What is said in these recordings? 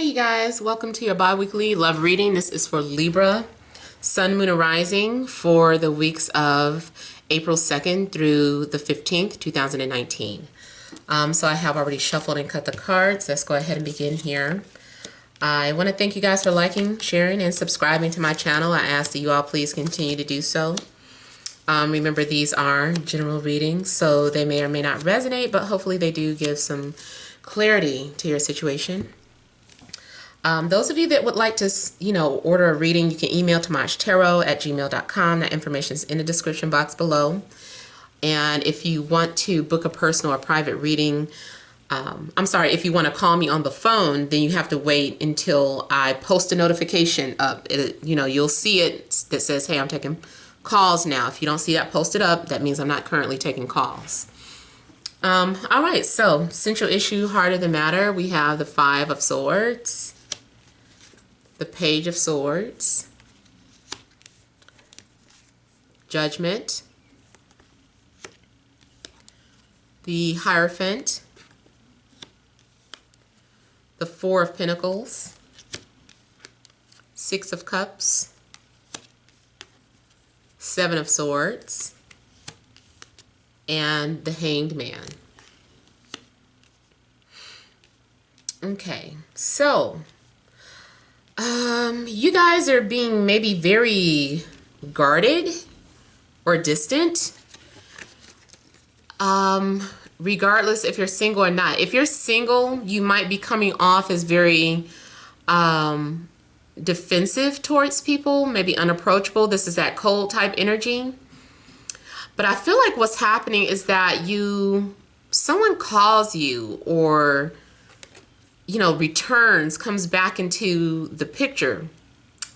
you guys, welcome to your bi-weekly love reading. This is for Libra, Sun, Moon, and Rising for the weeks of April 2nd through the 15th, 2019. So I have already shuffled and cut the cards. Let's go ahead and begin here. I want to thank you guys for liking, sharing, and subscribing to my channel. I ask that you all please continue to do so. Remember, these are general readings, so they may or may not resonate, but hopefully they do give some clarity to your situation. Those of you that would like to, order a reading, you can email TemajTarot@gmail.com. That information is in the description box below. And if you want to book a personal or private reading, if you want to call me on the phone, then you have to wait until I post a notification up. You'll see it that says, hey, I'm taking calls now. If you don't see that posted up, that means I'm not currently taking calls. All right, so central issue, heart of the matter, we have the Five of Swords, the Page of Swords, Judgment, the Hierophant, the Four of Pentacles, Six of Cups, Seven of Swords, and the Hanged Man. Okay, so you guys are being maybe very guarded or distant. Regardless if you're single or not. If you're single, you might be coming off as very defensive towards people, maybe unapproachable. This is that cold type energy. But I feel like what's happening is that someone calls you or, returns, comes back into the picture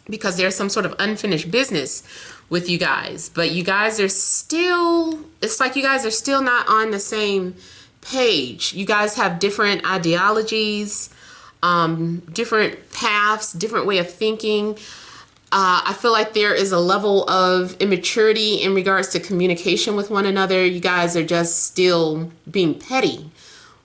because there's some sort of unfinished business with you guys. But you guys are still, it's like you guys are still not on the same page. You guys have different ideologies, different paths, different way of thinking. I feel like there is a level of immaturity in regards to communication with one another. You guys are just still being petty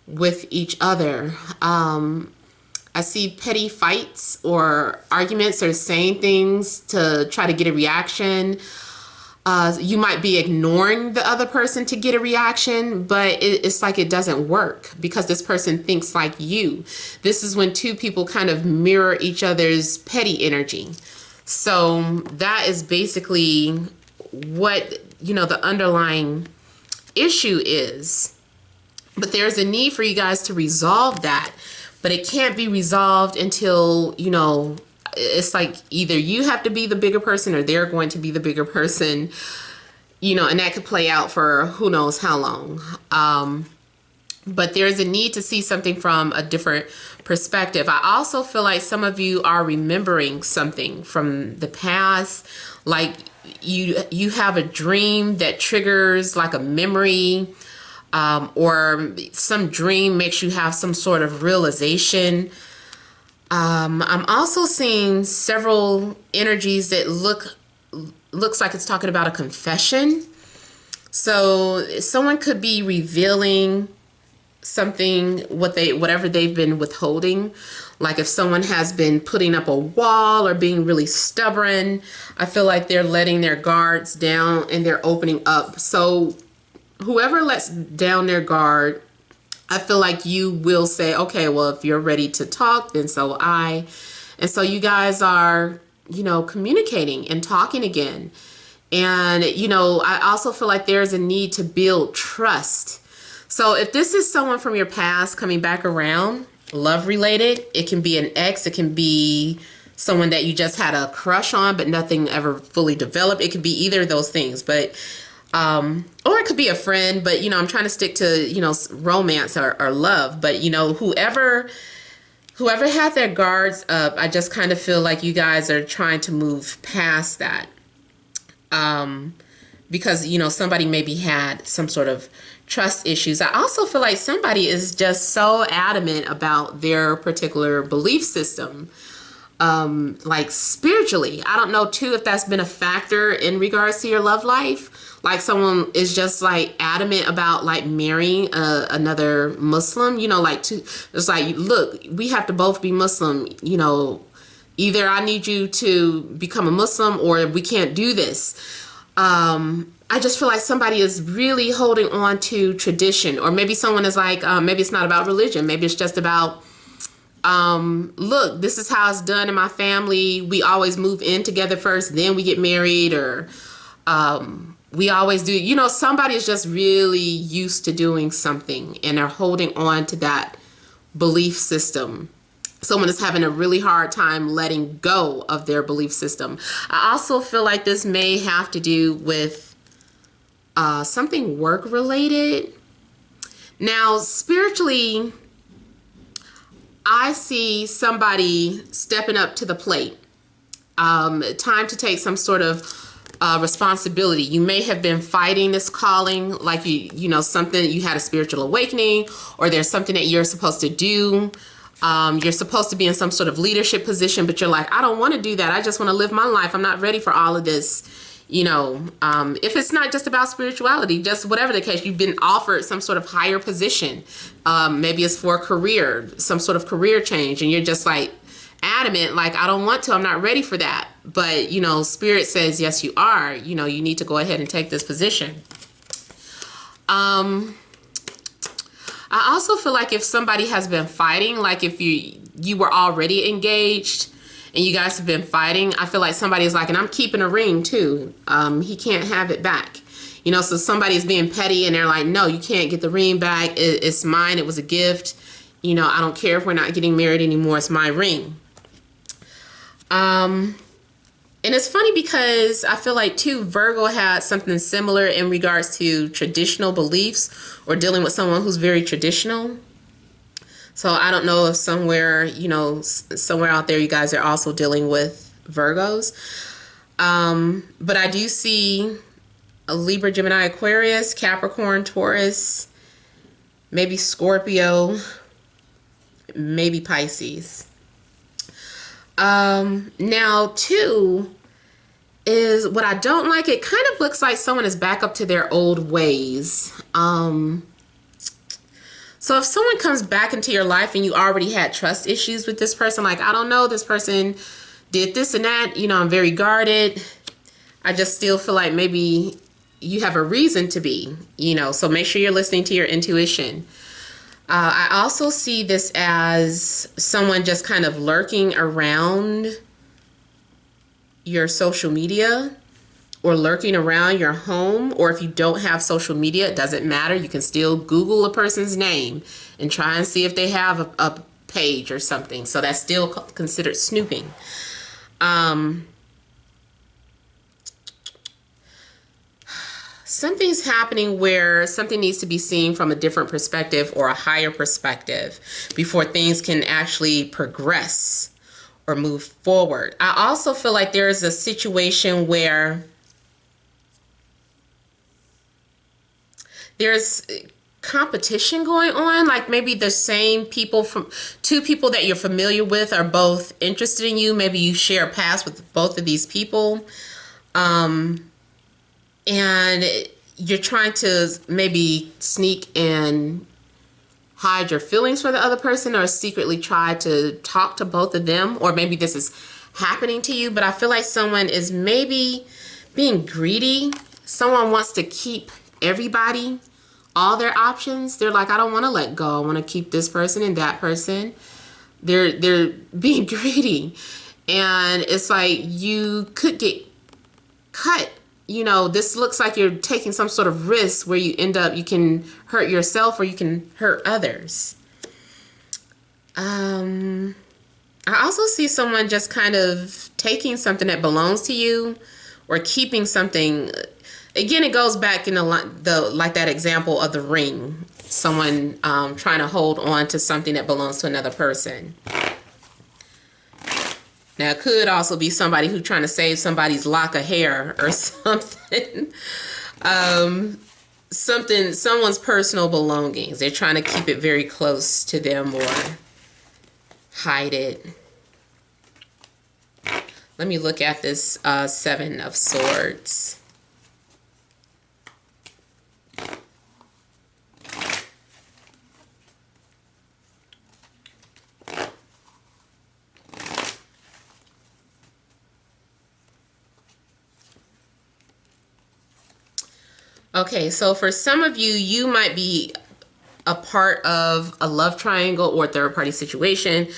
with each other. I see petty fights or arguments or saying things to try to get a reaction. You might be ignoring the other person to get a reaction, but it's like it doesn't work because this person thinks like you. This is when two people kind of mirror each other's petty energy. So that is basically what, the underlying issue is. But there's a need for you guys to resolve that. But it can't be resolved until, it's like either you have to be the bigger person or they're going to be the bigger person, and that could play out for who knows how long. But there's a need to see something from a different perspective. I also feel like some of you are remembering something from the past, like you have a dream that triggers like a memory, or some dream makes you have some sort of realization. I'm also seeing several energies that looks like it's talking about a confession. So someone could be revealing something, whatever they've been withholding. Like if someone has been putting up a wall or being really stubborn, I feel like they're letting their guards down and they're opening up. So whoever lets down their guard, I feel like you will say, okay, well, if you're ready to talk, then so will I. And so you guys are, communicating and talking again. And, I also feel like there's a need to build trust. So if this is someone from your past coming back around, love related, it can be an ex, it can be someone that you just had a crush on, but nothing ever fully developed. It could be either of those things, but, or it could be a friend, but, I'm trying to stick to, romance or love, but, whoever had their guards up, I just kind of feel like you guys are trying to move past that. Because, somebody maybe had some sort of trust issues. I also feel like somebody is just so adamant about their particular belief system. like spiritually. I don't know too if that's been a factor in regards to your love life. Like someone is just like adamant about like marrying another Muslim, you know, like it's like, look, we have to both be Muslim, you know, either I need you to become a Muslim or we can't do this. I just feel like somebody is really holding on to tradition, or maybe someone is like, maybe it's not about religion. Maybe it's just about, look, this is how it's done in my family. We always move in together first, then we get married, or, we always do, you know, somebody is just really used to doing something and they're holding on to that belief system. Someone is having a really hard time letting go of their belief system. I also feel like this may have to do with something work related. Now, spiritually, I see somebody stepping up to the plate. Time to take some sort of responsibility. You may have been fighting this calling, like you know, something, you had a spiritual awakening, or there's something that you're supposed to do. You're supposed to be in some sort of leadership position, but you're like, I don't want to do that. I just want to live my life. I'm not ready for all of this. You know, if it's not just about spirituality, just whatever the case, you've been offered some sort of higher position. Maybe it's for a career, some sort of career change, and you're just like adamant, like, I don't want to, I'm not ready for that. But, you know, Spirit says, yes, you are. You know, you need to go ahead and take this position. I also feel like if somebody has been fighting, like if you were already engaged and you guys have been fighting, I feel like somebody is like, and I'm keeping a ring too. He can't have it back. You know, so somebody is being petty and they're like, no, you can't get the ring back. It's mine. It was a gift. You know, I don't care if we're not getting married anymore. It's my ring. And it's funny because I feel like too, Virgo had something similar in regards to traditional beliefs or dealing with someone who's very traditional. So I don't know if somewhere, you know, somewhere out there you guys are also dealing with Virgos. But I do see a Libra, Gemini, Aquarius, Capricorn, Taurus, maybe Scorpio, maybe Pisces. Now too is what I don't like. It kind of looks like someone is back up to their old ways. So if someone comes back into your life and you already had trust issues with this person, like, I don't know, this person did this and that, you know, I'm very guarded. I just still feel like maybe you have a reason to be, you know, so make sure you're listening to your intuition. I also see this as someone just kind of lurking around your social media or lurking around your home. Or if you don't have social media, it doesn't matter. You can still Google a person's name and try and see if they have a page or something. So that's still considered snooping. Something's happening where something needs to be seen from a different perspective or a higher perspective before things can actually progress or move forward. I also feel like there is a situation where there's competition going on, like maybe the same people, from two people that you're familiar with are both interested in you. Maybe you share a past with both of these people. And you're trying to maybe sneak and hide your feelings for the other person, or secretly try to talk to both of them. Or maybe this is happening to you, but I feel like someone is maybe being greedy. Someone wants to keep everybody, all their options. They're like, I don't want to let go. I want to keep this person and that person. They're being greedy. And it's like you could get cut. You know, this looks like you're taking some sort of risk where you end up, you can hurt yourself or you can hurt others. I also see someone just kind of taking something that belongs to you or keeping something. Again, it goes back in like that example of the ring. Someone trying to hold on to something that belongs to another person. Now, it could also be somebody who's trying to save somebody's lock of hair or something. Someone's personal belongings. They're trying to keep it very close to them or hide it. Let me look at this Seven of Swords. Okay, so for some of you, you might be a part of a love triangle or third party situation.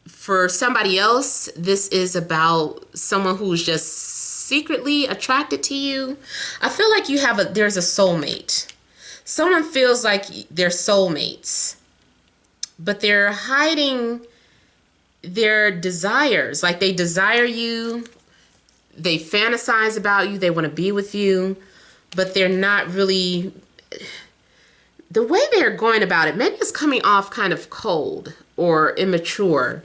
For somebody else, this is about someone who's just secretly attracted to you. I feel like there's a soulmate. Someone feels like they're soulmates, but they're hiding their desires. Like they desire you, they fantasize about you, they want to be with you, but they're not really, the way they're going about it, maybe it's coming off kind of cold or immature.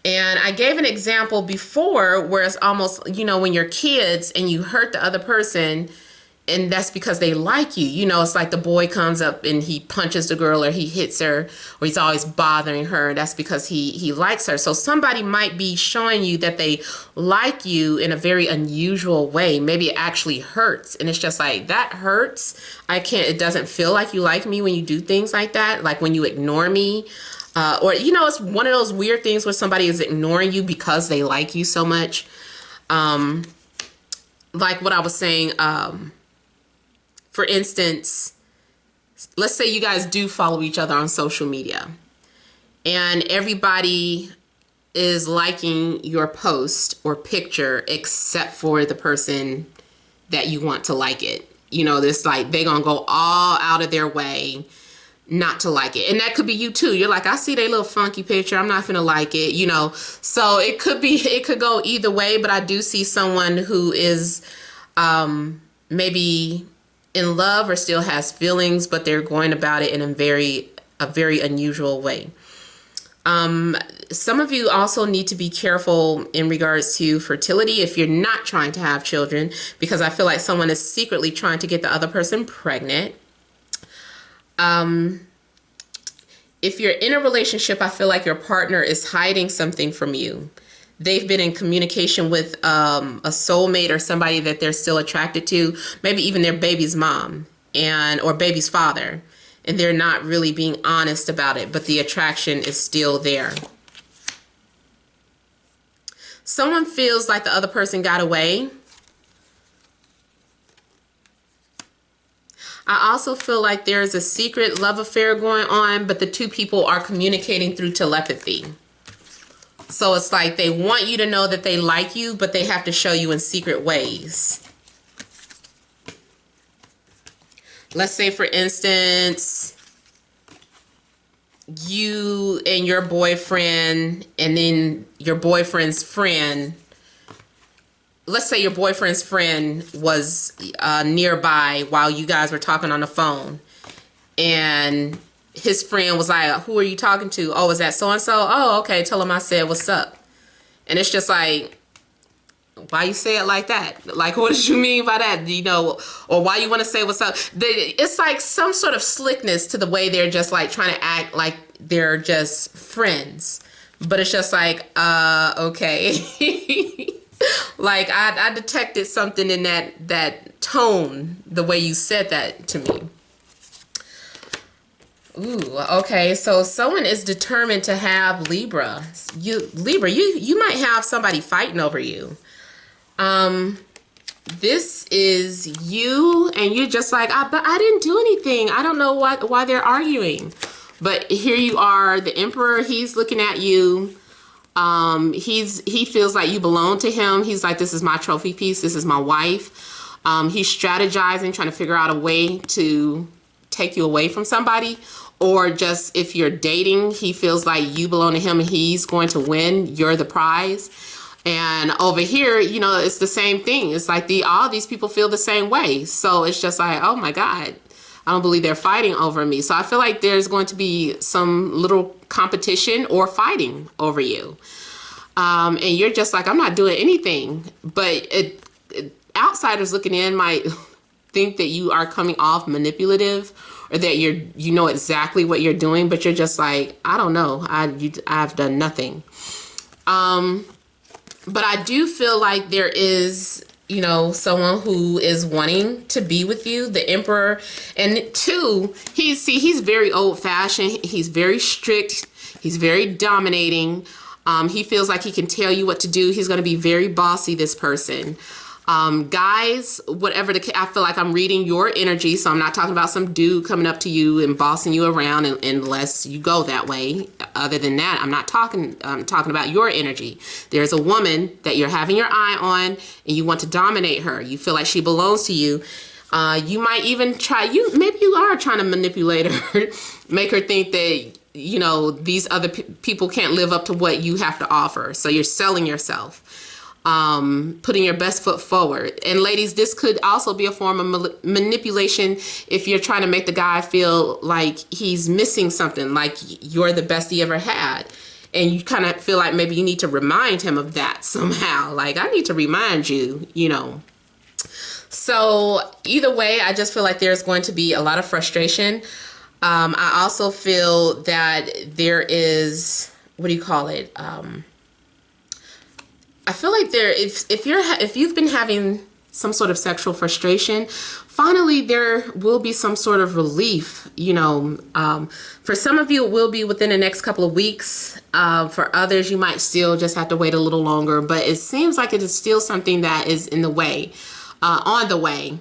And I gave an example before where it's almost, you know, when you're kids and you hurt the other person and that's because they like you. You know, it's like the boy comes up and he punches the girl or he hits her or he's always bothering her. That's because he likes her. So somebody might be showing you that they like you in a very unusual way. Maybe it actually hurts. And it's just like, that hurts. It doesn't feel like you like me when you do things like that. Like when you ignore me. Or, you know, it's one of those weird things where somebody is ignoring you because they like you so much. Like what I was saying, for instance, let's say you guys do follow each other on social media and everybody is liking your post or picture except for the person that you want to like it. You know, this like they're gonna go all out of their way not to like it. And that could be you too. You're like, I see their little funky picture, I'm not gonna like it, you know. So it could go either way, but I do see someone who is maybe in love or still has feelings, but they're going about it in a very unusual way. Some of you also need to be careful in regards to fertility if you're not trying to have children, because I feel like someone is secretly trying to get the other person pregnant. If you're in a relationship, I feel like your partner is hiding something from you. They've been in communication with a soulmate or somebody that they're still attracted to, maybe even their baby's mom or baby's father, and they're not really being honest about it, but the attraction is still there. Someone feels like the other person got away. I also feel like there's a secret love affair going on, but the two people are communicating through telepathy. So it's like they want you to know that they like you, but they have to show you in secret ways. Let's say, for instance, you and your boyfriend, and then your boyfriend's friend. Let's say your boyfriend's friend was nearby while you guys were talking on the phone. And his friend was like, who are you talking to? Oh, is that so-and-so? Oh, okay. Tell him I said, what's up? And it's just like, why you say it like that? Like, what did you mean by that? You know, or why you want to say what's up? It's like some sort of slickness to the way they're just like trying to act like they're just friends. But it's just like, okay. Like I detected something in that tone, the way you said that to me. Ooh, okay. So someone is determined to have Libra. Libra, you might have somebody fighting over you. This is you, and you're just like, but I didn't do anything. I don't know why they're arguing. But here you are, the Emperor. He's looking at you. He feels like you belong to him. He's like, this is my trophy piece. This is my wife. He's strategizing, trying to figure out a way to take you away from somebody. Or just if you're dating, he feels like you belong to him and he's going to win. You're the prize. And over here, you know, it's the same thing. It's like all these people feel the same way. So it's just like, oh my God, I don't believe they're fighting over me. So I feel like there's going to be some little competition or fighting over you. And you're just like, I'm not doing anything. But outsiders looking in might think that you are coming off manipulative, or that you know exactly what you're doing, but you're just like, I don't know. I've done nothing. But I do feel like there is, you know, someone who is wanting to be with you, the Emperor. And two, he's very old-fashioned. He's very strict. He's very dominating. He feels like he can tell you what to do. He's going to be very bossy, this person. Guys, whatever I feel like I'm reading your energy, so I'm not talking about some dude coming up to you and bossing you around unless you go that way. Other than that, I'm talking about your energy. There's a woman that you're having your eye on and you want to dominate her. You feel like she belongs to you. You might even maybe you are trying to manipulate her, make her think that, you know, these other people can't live up to what you have to offer. So you're selling yourself. Putting your best foot forward. And ladies, this could also be a form of manipulation if you're trying to make the guy feel like he's missing something, like you're the best he ever had. And you kind of feel like maybe you need to remind him of that somehow. Like, I need to remind you, you know. So either way, I just feel like there's going to be a lot of frustration. I also feel that there is, what do you call it? I feel like if you've been having some sort of sexual frustration, finally there will be some sort of relief. You know, for some of you it will be within the next couple of weeks. For others, you might still just have to wait a little longer. But it seems like it is still something that is in the way, on the way.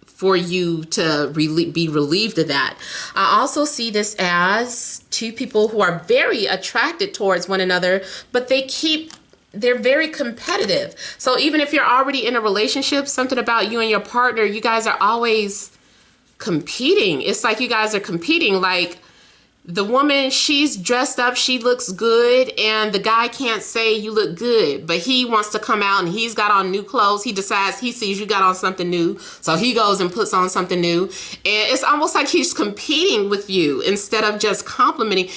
For you to be relieved of that. I also see this as two people who are very attracted towards one another, but they're very competitive. So even if you're already in a relationship, something about you and your partner, you guys are always competing. It's like you guys are competing. Like, the woman, she's dressed up, she looks good, and the guy can't say you look good, but he wants to come out and he's got on new clothes. He decides, he sees you got on something new, so he goes and puts on something new. And it's almost like he's competing with you instead of just complimenting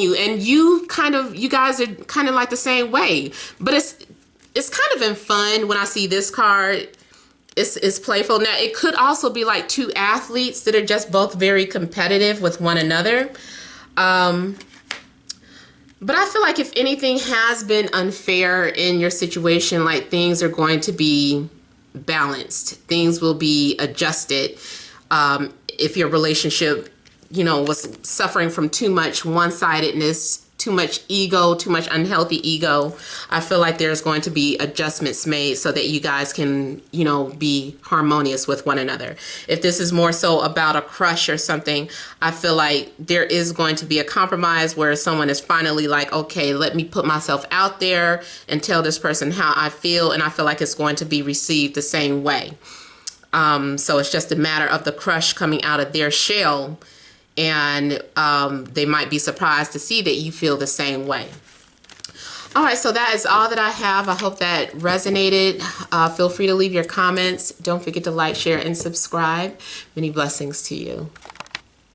you. And you guys are kind of like the same way. But it's kind of in fun when I see this card. It's playful. Now, it could also be like two athletes that are just both very competitive with one another. But I feel like if anything has been unfair in your situation, like, things are going to be balanced. Things will be adjusted. If your relationship, you know, was suffering from too much one-sidedness, too much ego, too much unhealthy ego, I feel like there's going to be adjustments made so that you guys can, you know, be harmonious with one another. If this is more so about a crush or something, I feel like there is going to be a compromise where someone is finally like, okay, let me put myself out there and tell this person how I feel, and I feel like it's going to be received the same way. So it's just a matter of the crush coming out of their shell, and they might be surprised to see that you feel the same way. All right, so that is all that I have. I hope that resonated. Feel free to leave your comments. Don't forget to like, share, and subscribe. Many blessings to you.